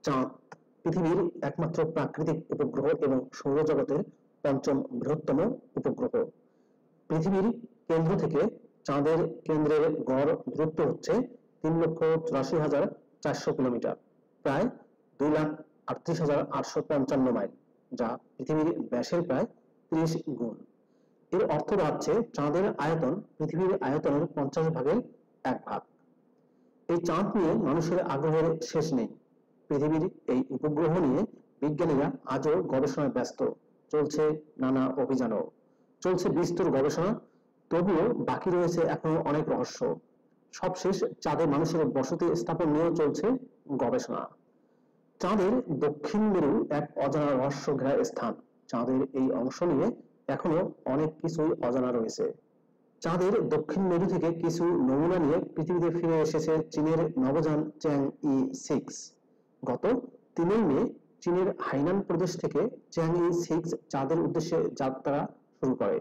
চাঁদ পৃথিবীর একমাত্র প্রাকৃতিক উপগ্রহ এবং সৌরজগতের পঞ্চম বৃহত্তম উপগ্রহ। পৃথিবীর কেন্দ্র থেকে চাঁদের কেন্দ্রের গড় দূরত্ব হচ্ছে 3,84,400 কিলোমিটার, প্রায় 2,38,855 মাইল, যা পৃথিবীর ব্যাসের প্রায় 30 গুণ। এর অর্থ দাঁড়াচ্ছে চাঁদের আয়তন পৃথিবীর আয়তনের 50 ভাগের 1 ভাগ। এই চাঁদ নিয়ে মানুষের আগ্রহের শেষ নেই। পৃথিবীর এই উপগ্রহ নিয়ে বিজ্ঞানীরা আজও গবেষণায় ব্যস্ত, চলছে নানা অভিযানও, চলছে বিস্তর গবেষণা। তবুও বাকি রয়েছে এখনো অনেক রহস্য। সবশেষ চাঁদে মানুষের বসতি স্থাপন নিয়েও চলছে গবেষণা। চাঁদের দক্ষিণ মেরু এক অজানা রহস্য ঘেরা স্থান। চাঁদের এই অংশ নিয়ে এখনো অনেক কিছুই অজানা রয়েছে। চাঁদের দক্ষিণ মেরু থেকে কিছু নমুনা নিয়ে পৃথিবীতে ফিরে এসেছে চীনের নভোযান চ্যাংই-6। গত 3 মে চীনের হাইনান প্রদেশ থেকে চ্যাংই-6 চাঁদের উদ্দেশ্যে যাত্রা শুরু করে।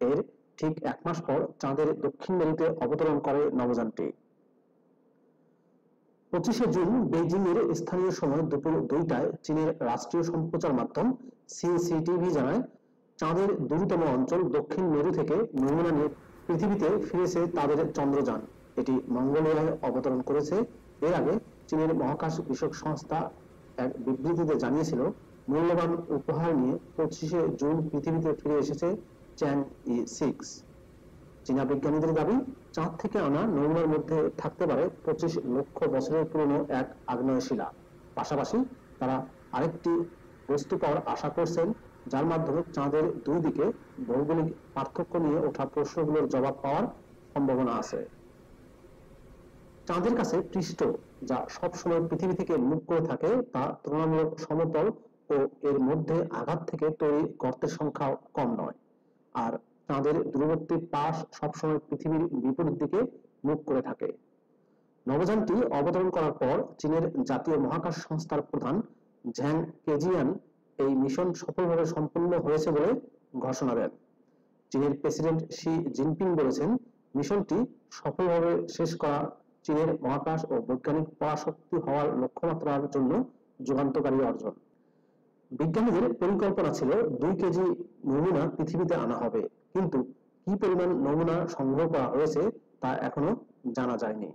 এর ঠিক 1 মাস পর চাঁদের দক্ষিণ মেরুতে অবতরণ করে নভোযানটি। 25 জুন বেইজিং এর স্থানীয় সময় দুপুর 2টায় চীনের রাষ্ট্রীয় সম্প্রচার মাধ্যম সিসিটিভি জানায়, চাঁদের দূরতম অঞ্চল দক্ষিণ মেরু থেকে নমুনা নিয়ে পৃথিবীতে ফিরেছে তাদের চন্দ্রযান। এটি মঙ্গলয়ায় অবতরণ করেছে। এর আগে চীনের মহাকাশ বিষয়ক সংস্থা এক বিবৃতিতে জানিয়েছিল, মূল্যবান উপহার নিয়ে 25 জুন পৃথিবীতে ফিরে এসেছে চ্যাংই-6। চীনা বিজ্ঞানীদের দাবি, চাঁদ থেকে আনা নমুনার মধ্যে থাকতে পারে 25 লক্ষ বছরের পুরনো এক আগ্নেয় শিলা। পাশাপাশি তারা আরেকটি বস্তু পাওয়ার আশা করছেন, যার মাধ্যমে চাঁদের দুই দিকে ভৌগোলিক পার্থক্য নিয়ে ওঠা প্রশ্নগুলোর জবাব পাওয়ার সম্ভাবনা আছে। চাঁদের কাছে পৃষ্ঠ, যা সবসময় পৃথিবী থেকে মুখ করে থাকে, তা তুলনামূলক সমতল ও এর মধ্যে আঘাত থেকে তৈরি গর্তের সংখ্যাও কম নয়। আর চাঁদের দূরবর্তী পাশ সবসময় পৃথিবীর বিপরীত দিকে মুখ করে থাকে। নভোযানটি অবতরণ করার পর চীনের জাতীয় মহাকাশ সংস্থার প্রধান ঝ্যাং কেজিয়ান এই মিশন সফলভাবে সম্পন্ন হয়েছে বলে ঘোষণা দেন। চীনের প্রেসিডেন্ট শি জিনপিং বলেছেন, মিশনটি সফলভাবে শেষ করা চীনের মহাকাশ ও বৈজ্ঞানিক পরাশক্তি হওয়ার লক্ষ্যমাত্রার জন্য যুগান্তকারী অর্জন। বিজ্ঞানীদের পরিকল্পনা ছিল 2 কেজি নমুনা পৃথিবীতে আনা হবে, কিন্তু কি পরিমাণ নমুনা সংগ্রহ করা হয়েছে তা এখনো জানা যায়নি।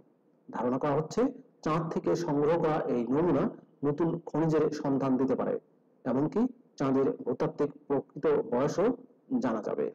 ধারণা করা হচ্ছে, চাঁদ থেকে সংগ্রহ করা এই নমুনা নতুন খনিজের সন্ধান দিতে পারে। এমনকি চাঁদের ভূতাত্ত্বিক প্রকৃত বয়সও জানা যাবে।